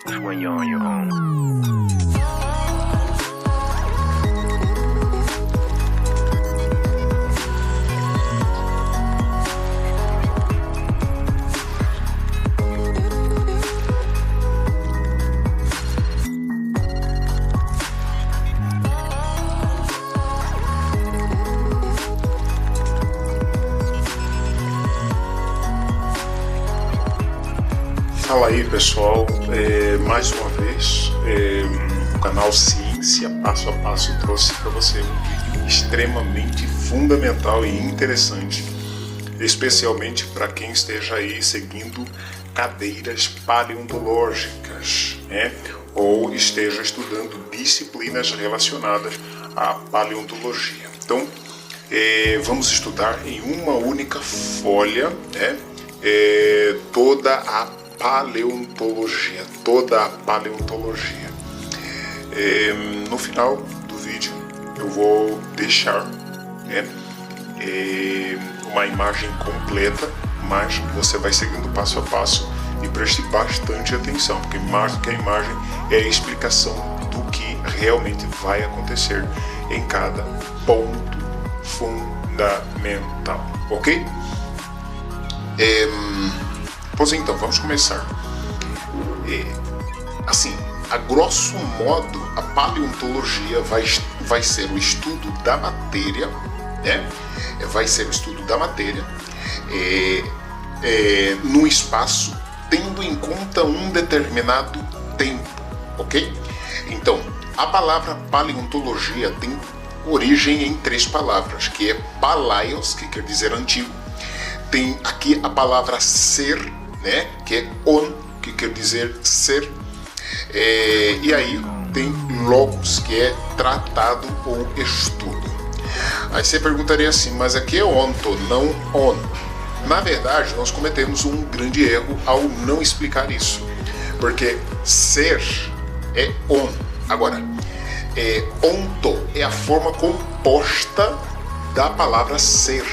It's when you're on your own. Fala aí pessoal, mais uma vez o canal Ciência Passo a Passo trouxe para você um vídeo extremamente fundamental e interessante, especialmente para quem esteja aí seguindo cadeiras paleontológicas, né? Ou esteja estudando disciplinas relacionadas à paleontologia. Então vamos estudar em uma única folha, né? Toda a paleontologia, no final do vídeo eu vou deixar, né, uma imagem completa, mas você vai seguindo passo a passo e preste bastante atenção, porque mais do que a imagem é a explicação do que realmente vai acontecer em cada ponto fundamental, ok? Pois então, vamos começar. Assim, a grosso modo, a paleontologia vai ser o estudo da matéria, né? Vai ser o estudo da matéria no espaço, tendo em conta um determinado tempo, ok? Então, a palavra paleontologia tem origem em três palavras, que é palaios, que quer dizer antigo. Tem aqui a palavra ser, né, que é on, que quer dizer ser, e aí tem logos, que é tratado ou estudo. Aí você perguntaria assim, mas aqui é onto, não on. Na verdade, nós cometemos um grande erro ao não explicar isso, porque ser é on. Agora, onto é a forma composta da palavra ser,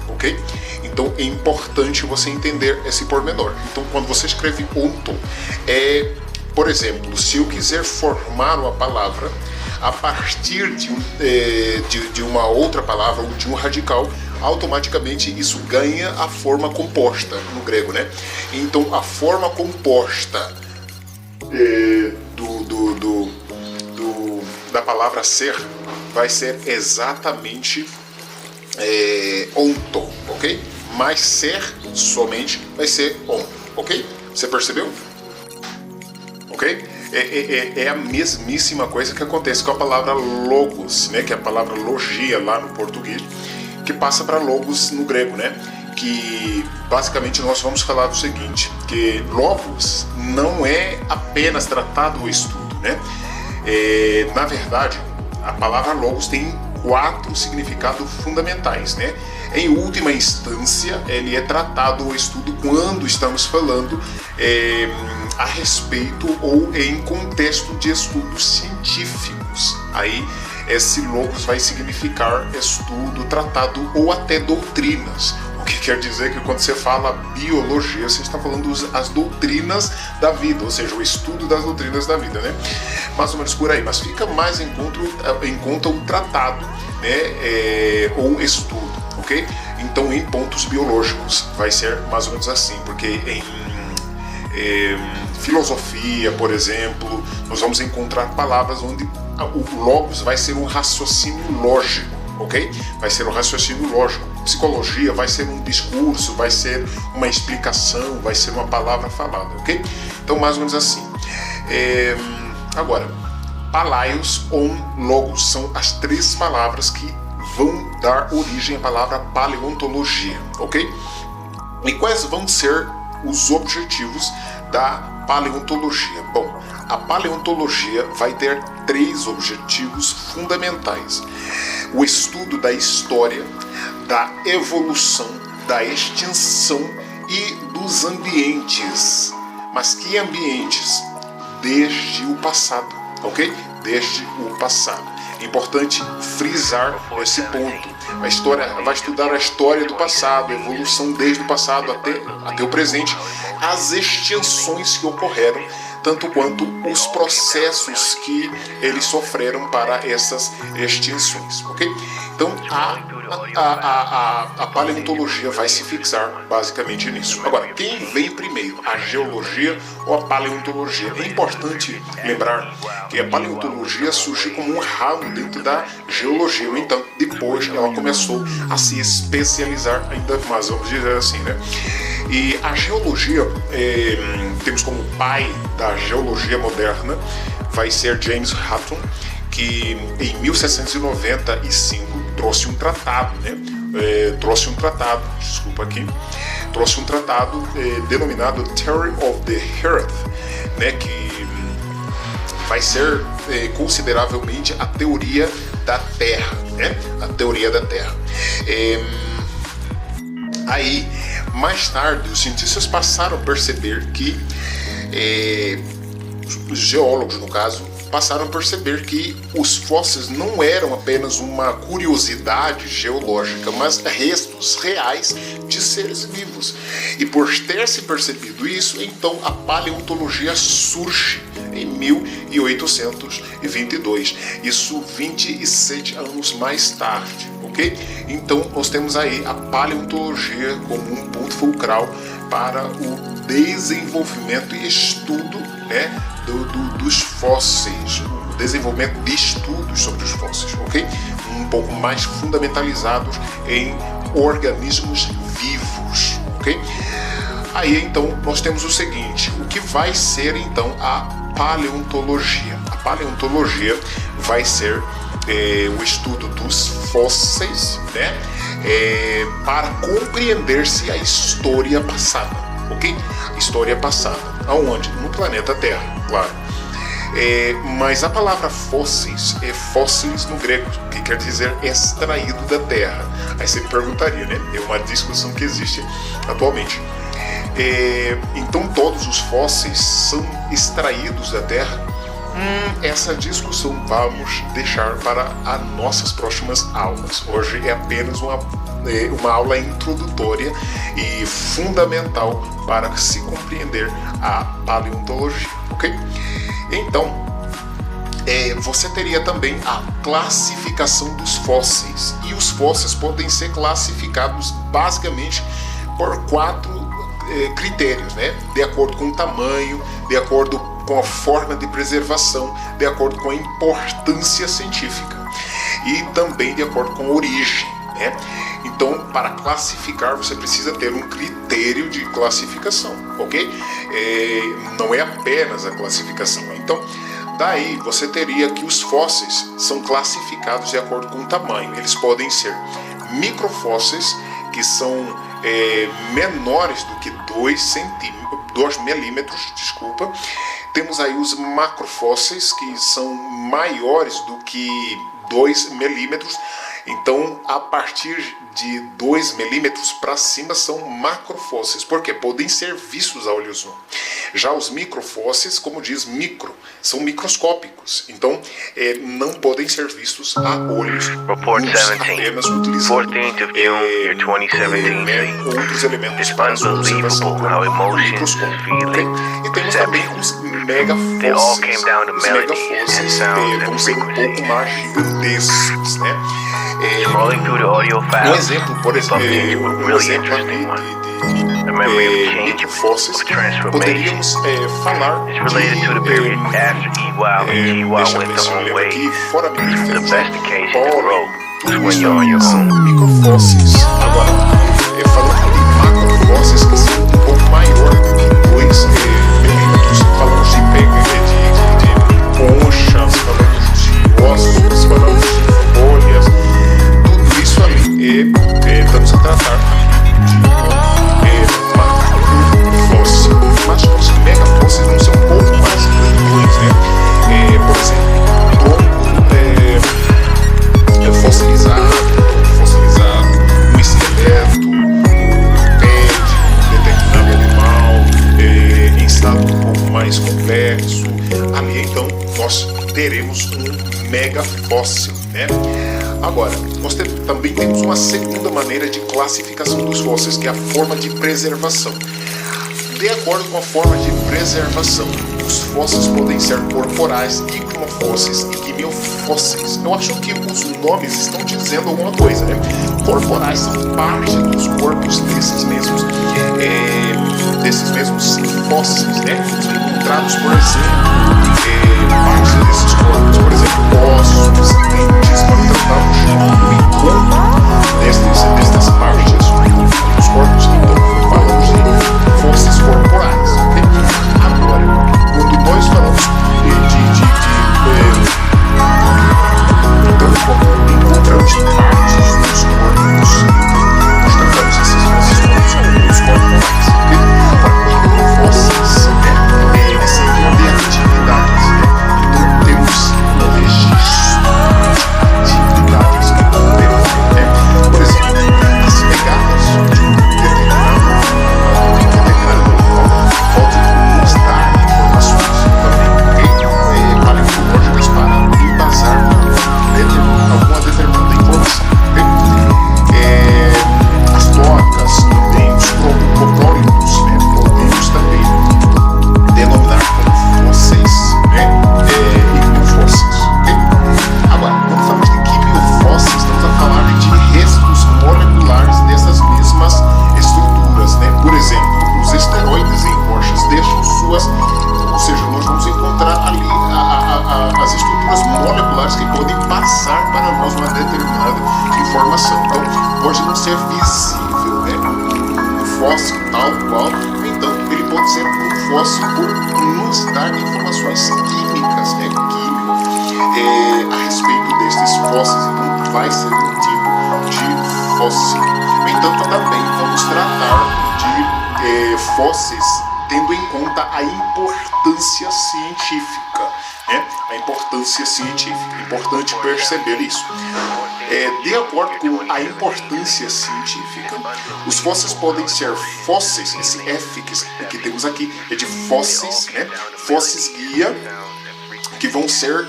ok? Então é importante você entender esse pormenor. Então quando você escreve onto, por exemplo, se eu quiser formar uma palavra a partir de uma outra palavra ou de um radical, automaticamente isso ganha a forma composta no grego, né? Então a forma composta da palavra ser vai ser exatamente onto, ok? Mas ser somente vai ser on, ok? Você percebeu? Ok? É a mesmíssima coisa que acontece com a palavra logos, né? Que é a palavra logia lá no português, que passa para logos no grego, né? Que basicamente nós vamos falar do seguinte, que logos não é apenas tratado o estudo, né? Na verdade, a palavra logos tem 4 significados fundamentais, né? Em última instância, ele é tratado o estudo quando estamos falando a respeito ou em contexto de estudos científicos. Aí, esse logos vai significar estudo, tratado ou até doutrinas. O que quer dizer que quando você fala biologia, você está falando as doutrinas da vida, ou seja, o estudo das doutrinas da vida, né? Mais ou menos por aí, mas fica mais em conta o tratado, né? Ou estudo, ok? Então, em pontos biológicos, vai ser mais ou menos assim, porque em filosofia, por exemplo, nós vamos encontrar palavras onde o logos vai ser um raciocínio lógico, ok? Vai ser um raciocínio lógico. Psicologia vai ser um discurso, vai ser uma explicação, vai ser uma palavra falada, ok? Então, mais ou menos assim. Agora, palaios ou logos são as 3 palavras que vão dar origem à palavra paleontologia, ok? E quais vão ser os objetivos da paleontologia? Bom, a paleontologia vai ter 3 objetivos fundamentais: o estudo da história, da evolução, da extinção e dos ambientes. Mas que ambientes? Desde o passado, ok? Desde o passado. É importante frisar esse ponto. A história vai estudar a história do passado, a evolução desde o passado até o presente, as extinções que ocorreram tanto quanto os processos que eles sofreram para essas extinções, ok? Então a paleontologia vai se fixar basicamente nisso. Agora, quem veio primeiro, a geologia ou a paleontologia? É importante lembrar que a paleontologia surgiu como um ramo dentro da geologia, no entanto, depois ela começou a se especializar ainda mais, vamos dizer assim, né? E a geologia, temos como pai da geologia moderna, vai ser James Hutton, que em 1795 trouxe um tratado, trouxe um tratado denominado Theory of the Earth, né, que vai ser consideravelmente a teoria da Terra, né, a teoria da Terra. Aí, mais tarde, os cientistas passaram a perceber que, os geólogos, no caso, passaram a perceber que os fósseis não eram apenas uma curiosidade geológica, mas restos reais de seres vivos. E por ter se percebido isso, então a paleontologia surge em 1822. Isso 27 anos mais tarde, ok? Então nós temos aí a paleontologia como um ponto fulcral para o desenvolvimento e estudo, né, dos fósseis, o desenvolvimento de estudos sobre os fósseis, ok? Um pouco mais fundamentalizados em organismos vivos, ok? Aí então nós temos o seguinte: o que vai ser então a paleontologia? A paleontologia vai ser o estudo dos fósseis, né? Para compreender-se a história passada, ok? História passada, aonde? No planeta Terra, claro. Mas a palavra fósseis é fósseis no grego, que quer dizer extraído da Terra. Aí você me perguntaria, né? É uma discussão que existe atualmente. Então todos os fósseis são extraídos da Terra? Essa discussão vamos deixar para as nossas próximas aulas. Hoje é apenas uma aula introdutória e fundamental para se compreender a paleontologia, ok? Então, você teria também a classificação dos fósseis, e os fósseis podem ser classificados basicamente por 4 critérios, né? De acordo com o tamanho, de acordo com a forma de preservação, de acordo com a importância científica e também de acordo com a origem, né? Então, para classificar, você precisa ter um critério de classificação, ok? Não é apenas a classificação. Então, daí você teria que os fósseis são classificados de acordo com o tamanho. Eles podem ser microfósseis, que são menores do que 2 milímetros, desculpa. Temos aí os macrofósseis, que são maiores do que 2 milímetros. Então, a partir de 2 milímetros para cima são macrofósseis, porque podem ser vistos a olhos nu. Já os microfósseis, como diz micro, são microscópicos, então não podem ser vistos a olhos nus, apenas utilizando outros elementos para sua observação, como o microscópio. Okay? E temos também os megafósseis. Os megafósseis vão ser um pouco mais gigantescos, né? Um exemplo, por exemplo, microfósseis, poderíamos falar de, deixa eu ler aqui, foramíferos, pólen, são microfósseis. Agora, falando de macrofósseis, que são um pouco maior do que 2 milímetros, falamos de conchas, falamos de ossos, falamos de folhas, tudo isso ali estamos a tratar de macrofóssil. Mas os megafósseis vão ser um pouco mais grandes, né? Por exemplo, tronco fossilizado, um esqueleto, pé de determinado animal, em estado um pouco mais complexo. Ali então nós teremos um megafóssil, né? Agora, nós também temos uma segunda maneira de classificação dos fósseis, que é a forma de preservação. De acordo com a forma de preservação, os fósseis podem ser corporais, icnofósseis e quimiofósseis. Eu acho que os nomes estão dizendo alguma coisa, né? Corporais são parte dos corpos desses mesmos fósseis, né? São encontrados, por exemplo, partes desses corpos, por exemplo, ossos, dentes, quando tratamos do encontro destas partes dos corpos, então falamos de fósseis corporais. Okay? Agora, quando nós falamos então, encontramos partes dos corpos, nós tratamos esses fósseis corpos corporais. Okay? Fósseis, esse de atividades, então temos registros de atividades que podemos ter, por exemplo, as pegadas de um determinado pode nos dar informações também paleontológicas para embasar alguma determinada informação. As tocas também, os coprólitos, podemos também denominar como fósseis, icnofósseis. Agora, quando falamos de quimiofósseis, estamos a falar de restos moleculares dessas mesmas estruturas, né? Por exemplo, os esteroides em rochas deixam suas, ou seja, nós vamos encontrar ali as estruturas moleculares que podem passar para nós uma determinada informação. Então, pode não ser visível, né? Um fóssil tal qual, então ele pode ser um fóssil por nos dar informações químicas, né? A respeito destes fósseis. Então, vai ser um tipo de fóssil. No entanto, também vamos tratar de fósseis tendo em conta a importância científica, né? A importância científica. É importante perceber isso. De acordo com a importância científica, os fósseis podem ser fósseis, esse F que temos aqui é de fósseis, né? Fósseis guia, que vão ser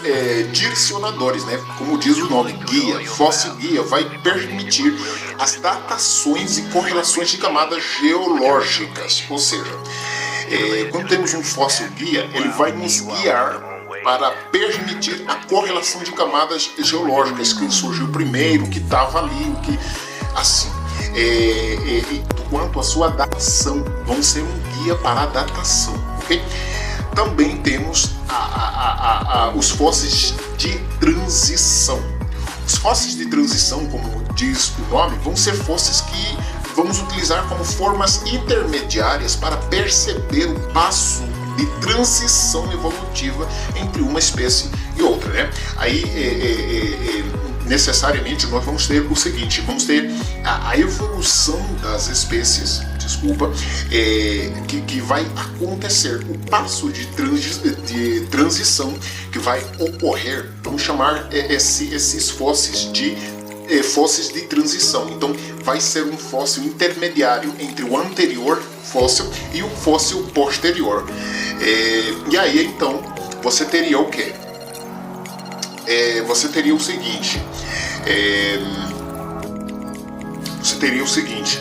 direcionadores, né? Como diz o nome, guia. Fóssil guia vai permitir as datações e correlações de camadas geológicas, ou seja, quando temos um fóssil guia, ele vai nos guiar para permitir a correlação de camadas geológicas, quem surgiu primeiro, o que estava ali, o que assim. Quanto à sua datação, vão ser um guia para a datação, ok? Também temos os fósseis de transição. Os fósseis de transição, como diz o nome, vão ser fósseis que vamos utilizar como formas intermediárias para perceber o passo de transição evolutiva entre uma espécie e outra, né? Aí, necessariamente, nós vamos ter o seguinte, vamos ter a evolução das espécies, que vai acontecer, o passo de transição que vai ocorrer, vamos chamar esses fósseis de transição. Então, vai ser um fóssil intermediário entre o anterior fóssil e o fóssil posterior. E aí, então, você teria o quê? Você teria o seguinte,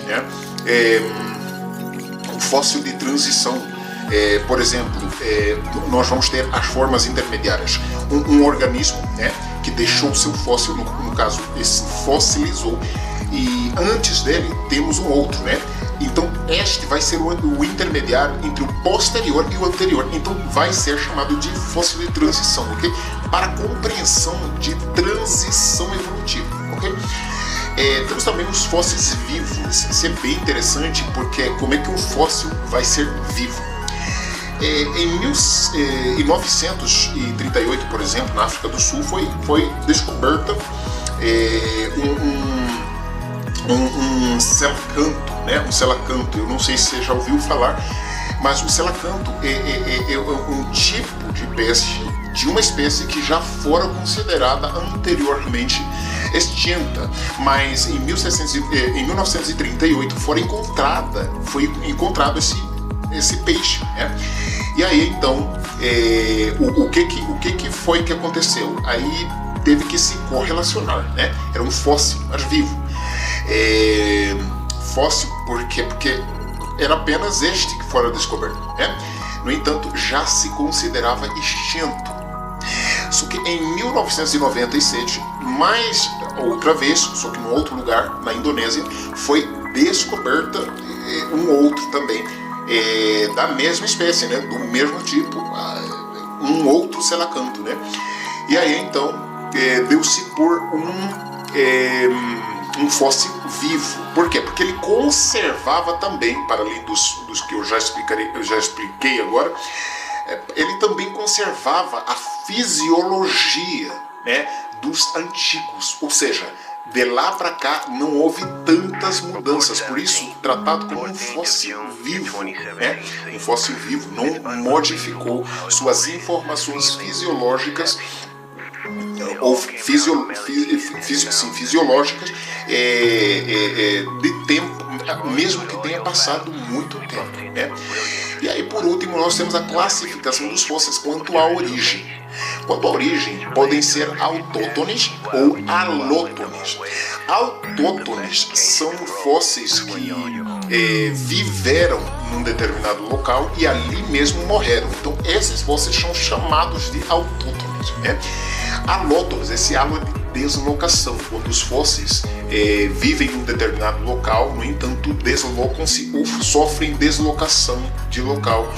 né? O fóssil de transição, por exemplo, nós vamos ter as formas intermediárias. Um organismo, né, que deixou seu fóssil, no caso, esse fossilizou, e antes dele temos um outro, né? Então este vai ser o intermediário entre o posterior e o anterior. Então vai ser chamado de fóssil de transição, ok? Para a compreensão de transição evolutiva, ok? Temos também os fósseis vivos. Isso é bem interessante, porque como é que um fóssil vai ser vivo? Em 1938, por exemplo, na África do Sul, foi descoberta um selacanto, né? Um selacanto, eu não sei se você já ouviu falar, mas o selacanto é um tipo de peixe, de uma espécie que já fora considerada anteriormente extinta, mas em 1938 foi encontrado esse peixe, né? E aí então o que foi que aconteceu? Aí teve que se correlacionar, né? Era um fóssil, mas vivo. Fóssil porque era apenas este que fora descoberto, né? no entanto, já se considerava extinto. Só que em 1997, mais outra vez, só que em outro lugar, na Indonésia, foi descoberta um outro também, da mesma espécie, né, do mesmo tipo, um outro selacanto, né? E aí então deu-se por um fóssil vivo. Por quê? Porque ele conservava também, para além dos que eu já expliquei agora, ele também conservava a fisiologia, né, dos antigos, ou seja, de lá para cá não houve tantas mudanças, por isso tratado como um fóssil vivo, né? Um fóssil vivo, não modificou suas informações fisiológicas ou fisiológicas de tempo, mesmo que tenha passado muito tempo, né? E aí, por último, nós temos a classificação dos fósseis quanto à origem. Quanto à origem, podem ser autóctones ou alóctones. Autóctones são fósseis que viveram num determinado local e ali mesmo morreram. Então, esses fósseis são chamados de autóctones, né? Alóctones, esse halo de deslocação, quando os fósseis vivem em um determinado local, no entanto, deslocam-se ou sofrem deslocação de local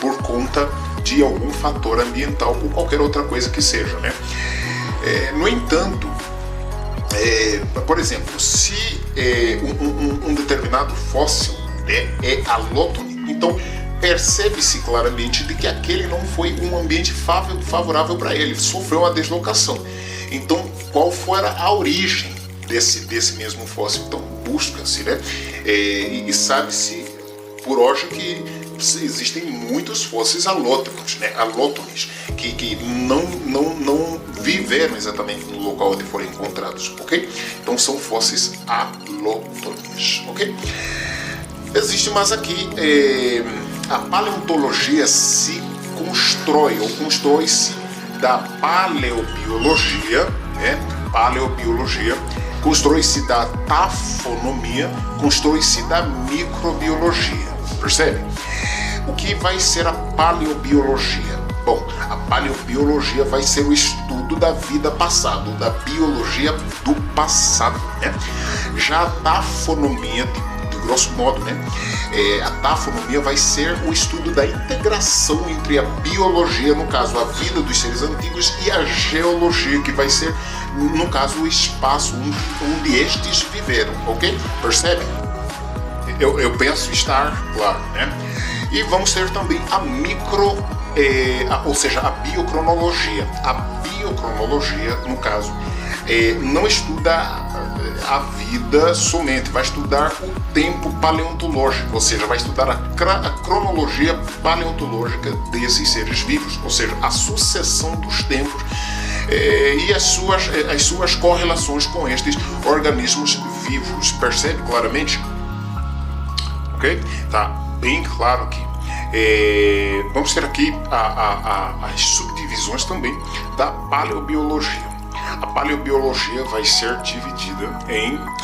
por conta de algum fator ambiental ou qualquer outra coisa que seja, né? No entanto, por exemplo, se um determinado fóssil é alóctone, então percebe-se claramente de que aquele não foi um ambiente favorável para ele, sofreu uma deslocação. Então, qual fora a origem desse mesmo fóssil? Então, busca-se, né? E sabe-se por hoje que existem muitos fósseis alóctones, né? Alóctones que não viveram exatamente no local onde foram encontrados, ok? Então, são fósseis alóctones, ok? Existe mais aqui, a paleontologia se constrói ou constrói-se da paleobiologia, né? Paleobiologia, constrói-se da tafonomia, constrói-se da microbiologia, percebe? O que vai ser a paleobiologia? Bom, a paleobiologia vai ser o estudo da vida passada, da biologia do passado, né? Já a tafonomia, de grosso modo, né? A tafonomia vai ser o estudo da integração entre a biologia, no caso a vida dos seres antigos, e a geologia, que vai ser, no caso, o espaço onde estes viveram, ok? Percebe? Eu penso estar claro, né? E vamos ter também a ou seja, a biocronologia. A biocronologia, no caso, não estuda a vida somente, vai estudar o tempo paleontológico, ou seja, vai estudar a cronologia paleontológica desses seres vivos, ou seja, a sucessão dos tempos e as suas correlações com estes organismos vivos. Percebe claramente? Ok? Tá bem claro aqui. Vamos ter aqui as subdivisões também da paleobiologia. A paleobiologia vai ser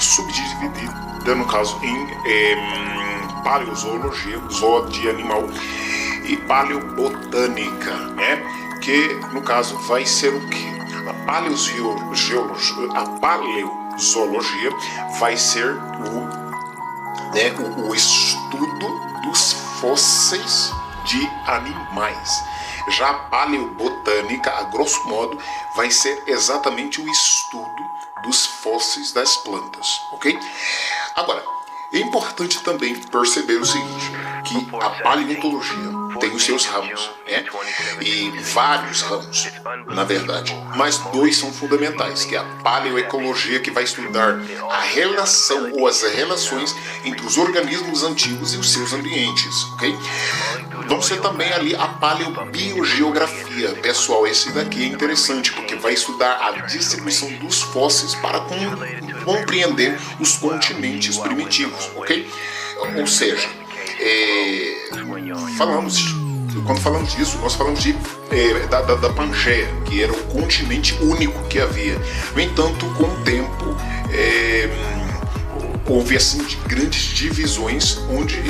subdividida, no caso, em paleozoologia, zoo de animal, e paleobotânica, né? Que, no caso, vai ser o quê? A paleozoologia vai ser o estudo dos fósseis de animais. Já a paleobotânica, a grosso modo, vai ser exatamente o estudo dos fósseis das plantas, ok? Agora, é importante também perceber o seguinte, que a paleontologia tem os seus ramos, né? E vários ramos, na verdade, mas dois são fundamentais, que é a paleoecologia, que vai estudar a relação ou as relações entre os organismos antigos e os seus ambientes, ok? Vamos ter também ali a paleobiogeografia. Pessoal, esse daqui é interessante, porque vai estudar a distribuição dos fósseis para compreender os continentes primitivos, ok? Ou seja, quando falamos disso, nós falamos da Pangeia, que era o continente único que havia. No entanto, com o tempo, houve assim grandes divisões onde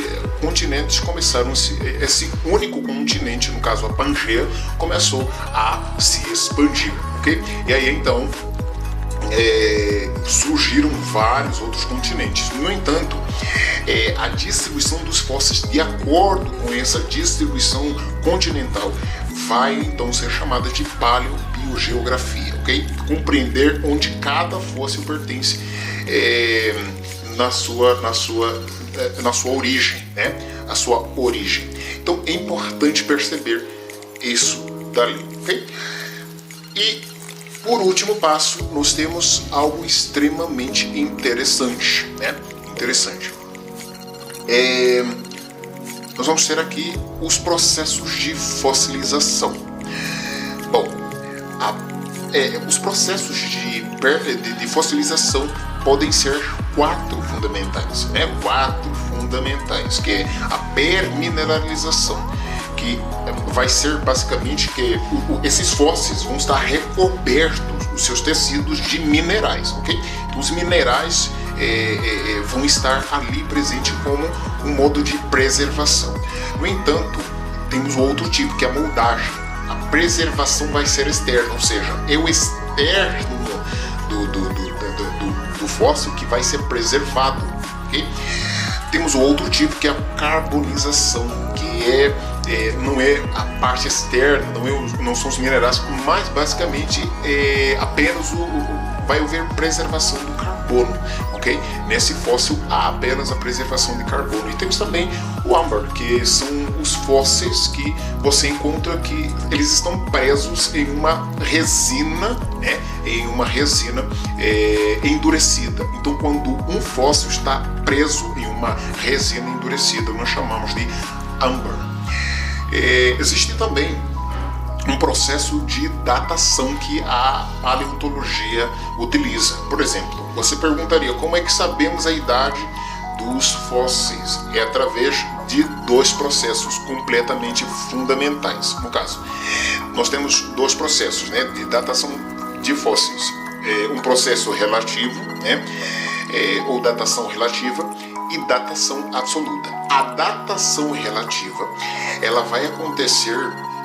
continentes começaram esse único continente, no caso a Pangeia, começou a se expandir, ok? E aí então surgiram vários outros continentes. No entanto, a distribuição dos fósseis, de acordo com essa distribuição continental, vai então ser chamada de paleobiogeografia, ok? Compreender onde cada fóssil pertence na sua origem, né? A sua origem. Então é importante perceber isso dali, ok? E por último passo, nós temos algo extremamente interessante, né? Interessante. Nós vamos ter aqui os processos de fossilização. Bom, os processos de fossilização podem ser 4 fundamentais, né? 4 fundamentais, que é a permineralização, que vai ser basicamente que esses fósseis vão estar recobertos, os seus tecidos, de minerais, ok? Então, os minerais vão estar ali presentes como um modo de preservação. No entanto, temos outro tipo, que é a moldagem. A preservação vai ser externa, ou seja, é o externo do fóssil que vai ser preservado, ok? Temos o outro tipo, que é a carbonização, que não é a parte externa, não são os minerais, mas basicamente apenas vai haver preservação do carbono, ok? Nesse fóssil há apenas a preservação de carbono. E temos também o âmbar, que são os fósseis que você encontra que eles estão presos em uma resina, né? Em uma resina endurecida. Então, quando um fóssil está preso em uma resina endurecida, nós chamamos de âmbar. Existe também um processo de datação que a paleontologia utiliza. Por exemplo, você perguntaria como é que sabemos a idade dos fósseis? É através de 2 processos completamente fundamentais. No caso, nós temos 2 processos, né, de datação de fósseis. Um processo relativo, né, ou datação relativa, e datação absoluta. A datação relativa, ela vai acontecer,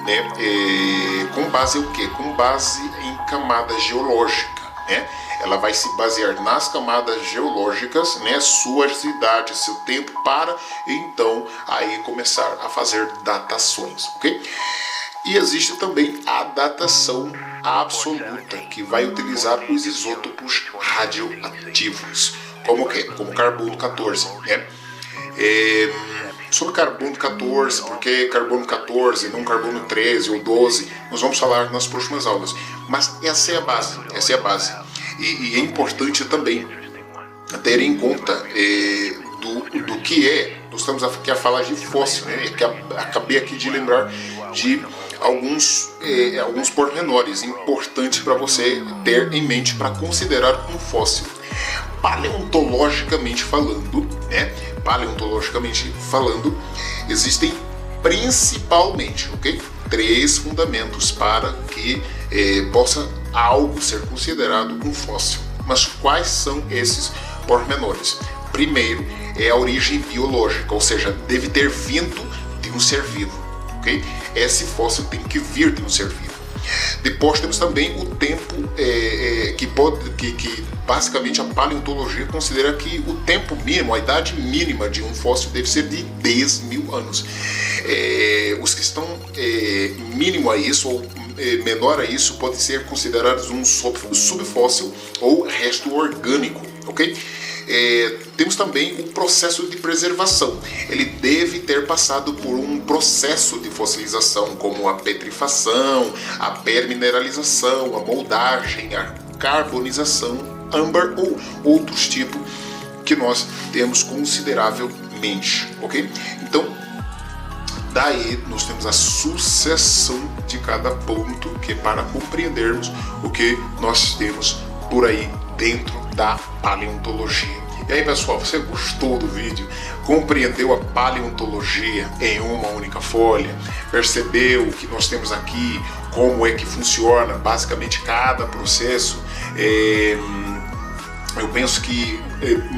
né, com base em o quê? Com base em camada geológica, né? Ela vai se basear nas camadas geológicas, né, suas idades, seu tempo, para então aí começar a fazer datações, ok? E existe também a datação absoluta, que vai utilizar os isótopos radioativos, como o quê? Como carbono 14, né? Sobre carbono 14, porque carbono 14, não carbono 13 ou 12, nós vamos falar nas próximas aulas. Mas essa é a base. E é importante também ter em conta do que nós estamos aqui a falar de fóssil, né? Que acabei aqui de lembrar de alguns pormenores importantes para você ter em mente para considerar um fóssil. Paleontologicamente falando, existem principalmente, ok? 3 fundamentos para que possa algo ser considerado um fóssil. Mas quais são esses pormenores? Primeiro é a origem biológica, ou seja, deve ter vindo de um ser vivo, ok? Esse fóssil tem que vir de um ser vivo. Depois temos também o tempo que basicamente a paleontologia considera que o tempo mínimo, a idade mínima de um fóssil deve ser de 10.000 anos. Os que estão mínimo a isso ou menor a isso podem ser considerados um subfóssil ou resto orgânico, ok? Temos também o processo de preservação. Ele deve ter passado por um processo de fossilização, como a petrifação, a permineralização, a moldagem, a carbonização, âmbar ou outros tipos que nós temos consideravelmente, ok? Então, daí nós temos a sucessão de cada ponto, que é para compreendermos o que nós temos por aí dentro da paleontologia. E aí, pessoal, você gostou do vídeo? Compreendeu a paleontologia em uma única folha? Percebeu o que nós temos aqui? Como é que funciona basicamente cada processo? eu penso que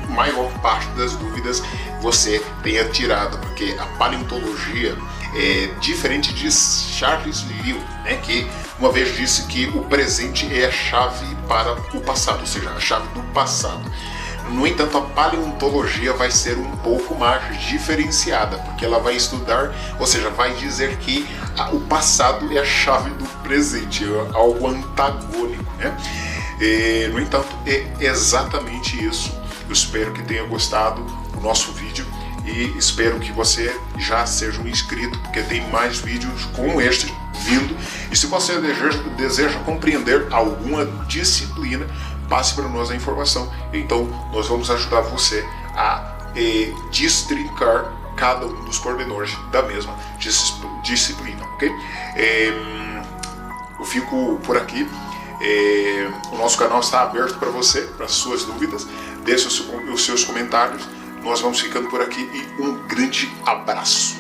a maior parte das dúvidas você tenha tirado, porque a paleontologia é diferente de Charles Lyell, né, que uma vez disse que o presente é a chave para o passado, ou seja, a chave do passado. No entanto, a paleontologia vai ser um pouco mais diferenciada, porque ela vai estudar, ou seja, vai dizer que o passado é a chave do presente, é algo antagônico, né? No entanto, é exatamente isso. Eu espero que tenha gostado do nosso vídeo e espero que você já seja um inscrito, porque tem mais vídeos como este vindo. E se você deseja compreender alguma disciplina, passe para nós a informação. Então, nós vamos ajudar você a destrincar cada um dos pormenores da mesma disciplina, ok? Eu fico por aqui. O nosso canal está aberto para você, para as suas dúvidas. Deixe os seus comentários. Nós vamos ficando por aqui e um grande abraço.